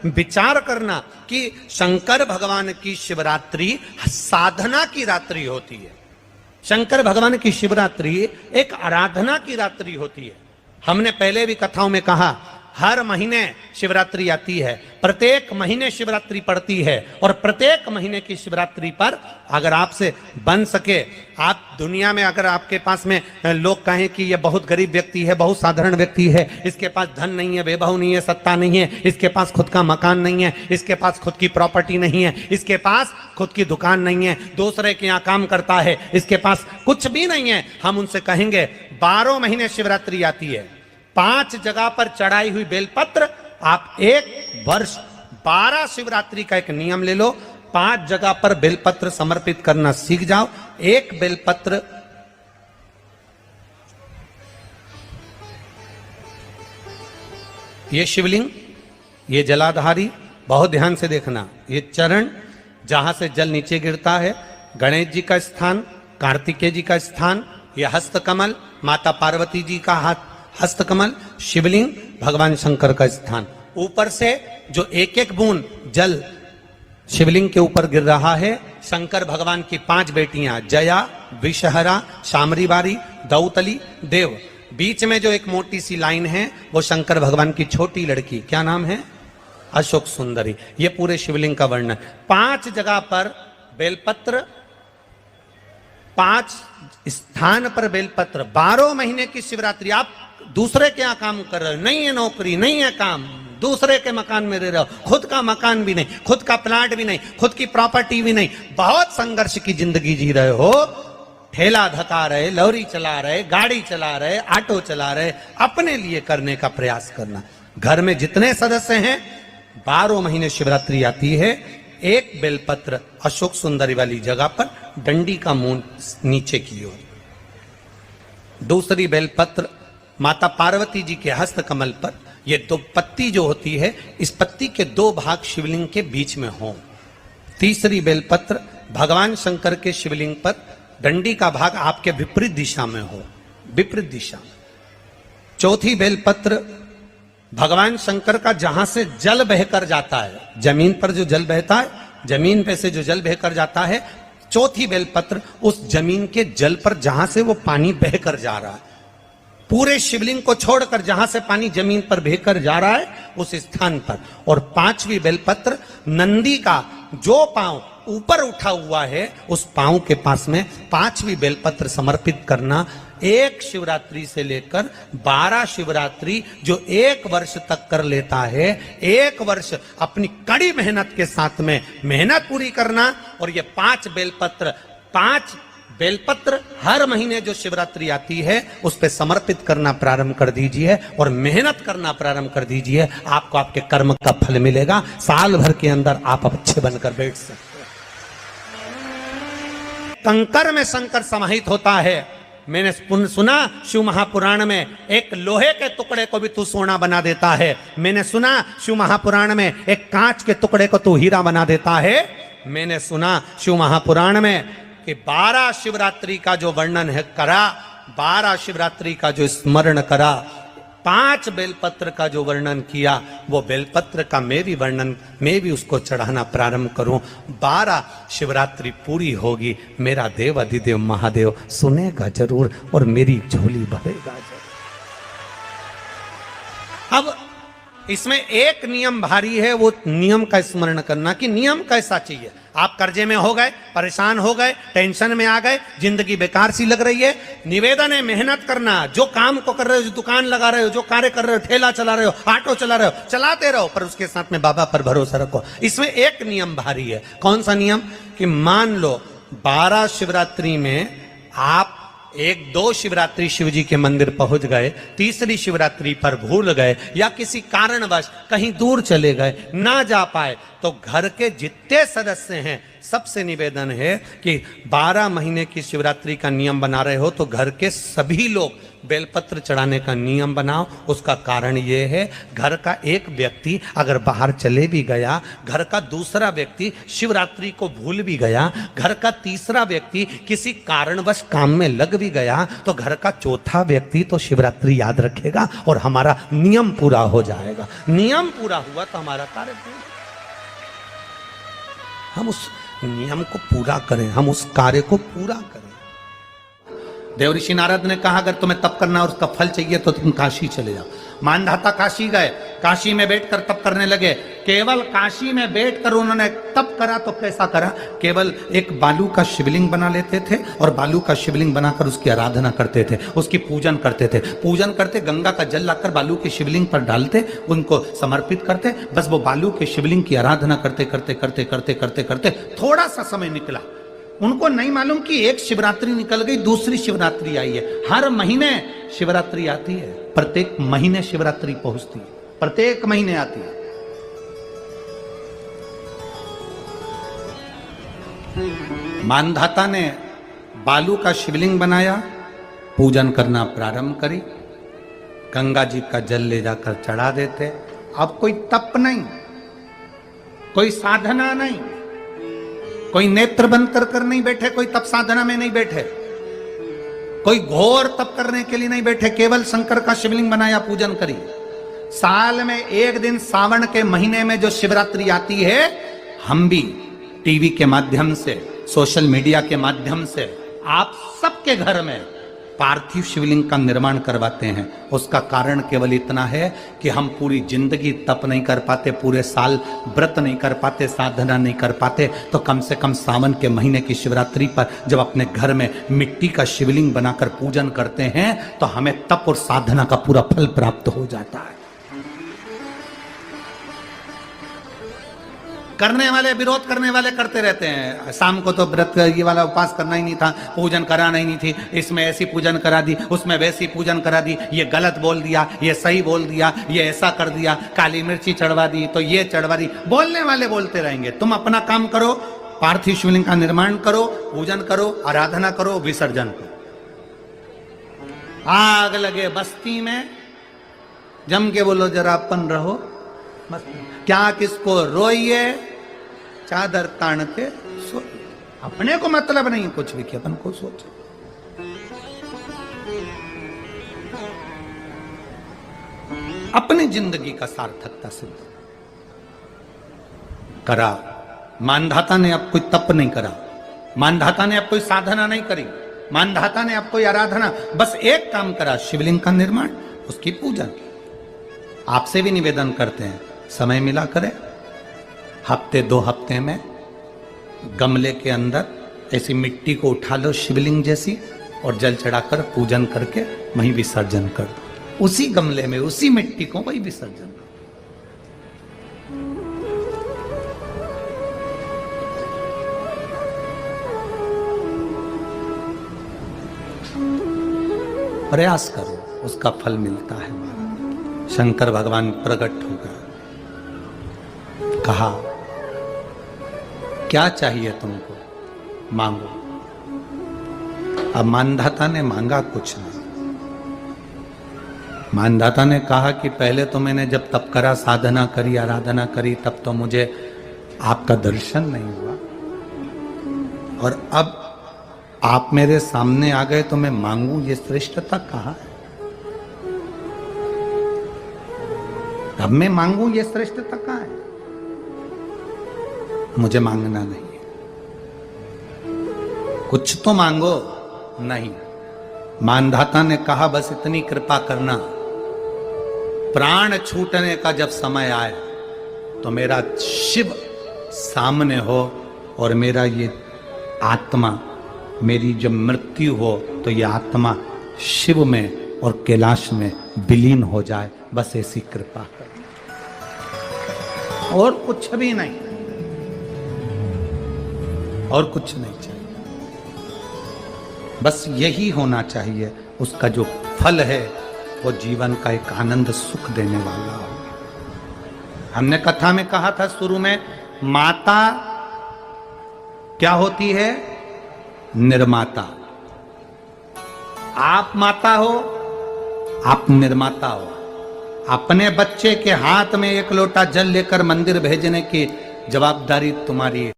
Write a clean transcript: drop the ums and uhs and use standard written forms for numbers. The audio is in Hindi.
विचार करना कि शंकर भगवान की शिवरात्रि साधना की रात्रि होती है। शंकर भगवान की शिवरात्रि एक आराधना की रात्रि होती है। हमने पहले भी कथाओं में कहा, हर महीने शिवरात्रि आती है, प्रत्येक महीने शिवरात्रि पड़ती है, और प्रत्येक महीने की शिवरात्रि पर अगर आपसे बन सके, आप दुनिया में अगर आपके पास में लोग कहें कि ये बहुत गरीब व्यक्ति है, बहुत साधारण व्यक्ति है, इसके पास धन नहीं है, वैभव नहीं है, सत्ता नहीं है, इसके पास खुद का मकान नहीं है, इसके पास खुद की प्रॉपर्टी नहीं है, इसके पास खुद की दुकान नहीं है, दूसरे के यहाँ काम करता है, इसके पास कुछ भी नहीं है, हम उनसे कहेंगे 12 महीने शिवरात्रि आती है, 5 जगह पर चढ़ाई हुई बेलपत्र, आप एक वर्ष 12 शिवरात्रि का एक नियम ले लो, 5 जगह पर बेलपत्र समर्पित करना सीख जाओ। एक बेलपत्र ये शिवलिंग, ये जलाधारी, बहुत ध्यान से देखना, ये चरण जहां से जल नीचे गिरता है, गणेश जी का स्थान, कार्तिकेय जी का स्थान, ये हस्तकमल माता पार्वती जी का हाथ हस्तकमल, शिवलिंग भगवान शंकर का स्थान। ऊपर से जो एक एक बूंद जल शिवलिंग के ऊपर गिर रहा है, शंकर भगवान की 5 बेटियां जया, विषहरा, शामरीबारी, दौतली, देव, बीच में जो एक मोटी सी लाइन है वो शंकर भगवान की छोटी लड़की, क्या नाम है, अशोक सुंदरी। ये पूरे शिवलिंग का वर्णन। 5 जगह पर बेलपत्र, 5 स्थान पर बेलपत्र, 12 महीने की शिवरात्रि। आप दूसरे के यहाँ काम कर रहे हो, नहीं है नौकरी, नहीं है काम, दूसरे के मकान में रह रहे हो, खुद का मकान भी नहीं, खुद का प्लाट भी नहीं, खुद की प्रॉपर्टी भी नहीं, बहुत संघर्ष की जिंदगी जी रहे हो, ठेला धका रहे, लौरी चला रहे, गाड़ी चला रहे, ऑटो चला रहे, अपने लिए करने का प्रयास करना। घर में जितने सदस्य हैं, 12 महीने शिवरात्रि आती है, एक बेलपत्र अशोक सुंदरी वाली जगह पर, डंडी का मुंह नीचे की ओर, दूसरी बेलपत्र माता पार्वती जी के हस्त कमल पर। ये 2 पत्ती जो होती है, इस पत्ती के 2 भाग शिवलिंग के बीच में हो। तीसरी बेलपत्र भगवान शंकर के शिवलिंग पर, डंडी का भाग आपके विपरीत दिशा में हो, विपरीत दिशा में। चौथी बेलपत्र भगवान शंकर का जहां से जल बहकर जाता है, जमीन पर जो जल बहता है, जमीन पे से जो जल बहकर जाता है, चौथी बेलपत्र उस जमीन के जल पर जहां से वो पानी बहकर जा रहा है, पूरे शिवलिंग को छोड़कर जहां से पानी जमीन पर बहकर जा रहा है उस स्थान पर। और 5वीं बेलपत्र नंदी का जो पांव ऊपर उठा हुआ है, उस पांव के पास में 5वीं बेलपत्र समर्पित करना। एक शिवरात्रि से लेकर 12 शिवरात्रि जो 1 वर्ष तक कर लेता है, 1 वर्ष अपनी कड़ी मेहनत के साथ में मेहनत पूरी करना। और ये 5 बेलपत्र हर महीने जो शिवरात्रि आती है उस पे समर्पित करना प्रारंभ कर दीजिए और मेहनत करना प्रारंभ कर दीजिए। आपको आपके कर्म का फल मिलेगा। साल भर के अंदर आप अच्छे बनकर बैठ सकते हैं। कंकर में शंकर समाहित होता है। मैंने सुना शिव महापुराण में एक लोहे के टुकड़े को भी तू सोना बना देता है। मैंने सुना शिव महापुराण में एक कांच के टुकड़े को तू हीरा बना देता है। मैंने सुना शिव महापुराण में कि 12 शिवरात्रि का जो वर्णन है करा, 12 शिवरात्रि का जो स्मरण करा, 5 बेलपत्र का जो वर्णन किया, वो बेलपत्र का मैं भी उसको चढ़ाना प्रारंभ करूं। 12 शिवरात्रि पूरी होगी, मेरा देव अधिदेव महादेव सुनेगा जरूर और मेरी झोली भरेगा जरूर। अब इसमें एक नियम भारी है, वो नियम का स्मरण करना कि नियम कैसा चाहिए। आप कर्जे में हो गए, परेशान हो गए, टेंशन में आ गए, जिंदगी बेकार सी लग रही है, निवेदन है मेहनत करना। जो काम को कर रहे हो, जो दुकान लगा रहे हो, जो कार्य कर रहे हो, ठेला चला रहे हो, ऑटो चला रहे हो, चलाते रहो, पर उसके साथ में बाबा पर भरोसा रखो। इसमें एक नियम भारी है। कौन सा नियम? कि मान लो 12 शिवरात्रि में आप 1-2 शिवरात्रि शिव जी के मंदिर पहुंच गए, तीसरी शिवरात्रि पर भूल गए या किसी कारणवश कहीं दूर चले गए, ना जा पाए, तो घर के जितने सदस्य हैं सबसे निवेदन है कि 12 महीने की शिवरात्रि का नियम बना रहे हो तो घर के सभी लोग बेलपत्र चढ़ाने का नियम बनाओ। उसका कारण ये है, घर का एक व्यक्ति अगर बाहर चले भी गया, घर का दूसरा व्यक्ति शिवरात्रि को भूल भी गया, घर का तीसरा व्यक्ति किसी कारणवश काम में लग भी गया, तो घर का चौथा व्यक्ति तो शिवरात्रि याद रखेगा और हमारा नियम पूरा हो जाएगा। नियम पूरा हुआ तो हमारा कार्य पूरा। हम उस नियम को पूरा करें, हम उस कार्य को पूरा करें। देवऋषि नारद ने कहा अगर तुम्हें तप करना और उसका फल चाहिए तो तुम काशी चले जाओ। मानधाता काशी गए, काशी में बैठकर तप करने लगे। केवल काशी में बैठकर उन्होंने तप करा तो कैसा करा, केवल एक बालू का शिवलिंग बना लेते थे और बालू का शिवलिंग बनाकर उसकी आराधना करते थे, उसकी पूजन करते थे। पूजन करते, गंगा का जल लाकर बालू के शिवलिंग पर डालते, उनको समर्पित करते। बस वो बालू के शिवलिंग की आराधना करते करते करते करते करते करते थोड़ा सा समय निकला। उनको नहीं मालूम कि एक शिवरात्रि निकल गई, दूसरी शिवरात्रि आई है। हर महीने शिवरात्रि आती है, प्रत्येक महीने शिवरात्रि पहुंचती है, प्रत्येक महीने आती है। मानधाता ने बालू का शिवलिंग बनाया, पूजन करना प्रारंभ करी, गंगा जी का जल ले जाकर चढ़ा देते। अब कोई तप नहीं, कोई साधना नहीं, कोई नेत्र बंद कर नहीं बैठे, कोई तप साधना में नहीं बैठे, कोई घोर तप करने के लिए नहीं बैठे, केवल शंकर का शिवलिंग बनाया, पूजन करी। साल में एक दिन सावन के महीने में जो शिवरात्रि आती है, हम भी टीवी के माध्यम से, सोशल मीडिया के माध्यम से आप सबके घर में पार्थिव शिवलिंग का निर्माण करवाते हैं। उसका कारण केवल इतना है कि हम पूरी जिंदगी तप नहीं कर पाते, पूरे साल व्रत नहीं कर पाते, साधना नहीं कर पाते, तो कम से कम सावन के महीने की शिवरात्रि पर जब अपने घर में मिट्टी का शिवलिंग बनाकर पूजन करते हैं तो हमें तप और साधना का पूरा फल प्राप्त हो जाता है। करने वाले, विरोध करने वाले करते रहते हैं। शाम को तो व्रत ये वाला उपवास करना ही नहीं था, पूजन कराना ही नहीं थी, इसमें ऐसी पूजन करा दी, उसमें वैसी पूजन करा दी, ये गलत बोल दिया, ये सही बोल दिया, ये ऐसा कर दिया, काली मिर्ची चढ़वा दी तो ये चढ़वा दी। बोलने वाले बोलते रहेंगे। तुम अपना काम करो, पार्थिव शिवलिंग का निर्माण करो, पूजन करो, आराधना करो, विसर्जन करो। आग लगे बस्ती में, जम के बोलो जरा अपन रहो, क्या किसको रोइए, चादर तान के सो। अपने को मतलब नहीं कुछ भी कि अपन को सोच। अपनी जिंदगी का सार्थकता सिद्ध करा। मानधाता ने अब कोई तप नहीं करा, मानधाता ने अब कोई साधना नहीं करी, मानधाता ने अब कोई आराधना, बस एक काम करा, शिवलिंग का निर्माण, उसकी पूजन। आपसे भी निवेदन करते हैं, समय मिला करें, हफ्ते 2 हफ्ते में गमले के अंदर ऐसी मिट्टी को उठा लो शिवलिंग जैसी और जल चढ़ाकर पूजन करके वहीं विसर्जन कर दो। उसी गमले में उसी मिट्टी को वहीं विसर्जन करो। प्रयास करो, उसका फल मिलता है। शंकर भगवान प्रकट होगा, कहा क्या चाहिए तुमको, मांगो। अब मानधाता ने मांगा कुछ नहीं। मानधाता ने कहा कि पहले तो मैंने जब तप करा, साधना करी, आराधना करी, तब तो मुझे आपका दर्शन नहीं हुआ, और अब आप मेरे सामने आ गए तो मैं मांगू, ये श्रेष्ठता कहाँ है? अब मैं मांगू, ये श्रेष्ठता कहाँ है? मुझे मांगना नहीं है। कुछ तो मांगो। नहीं, मानधाता ने कहा बस इतनी कृपा करना, प्राण छूटने का जब समय आए तो मेरा शिव सामने हो और मेरा ये आत्मा, मेरी जब मृत्यु हो तो ये आत्मा शिव में और कैलाश में विलीन हो जाए, बस ऐसी कृपा कर। और कुछ भी नहीं, और कुछ नहीं चाहिए, बस यही होना चाहिए। उसका जो फल है वो जीवन का एक आनंद सुख देने वाला हो। हमने कथा में कहा था शुरू में, माता क्या होती है? निर्माता। आप माता हो, आप निर्माता हो। अपने बच्चे के हाथ में एक लोटा जल लेकर मंदिर भेजने की जवाबदारी तुम्हारी है।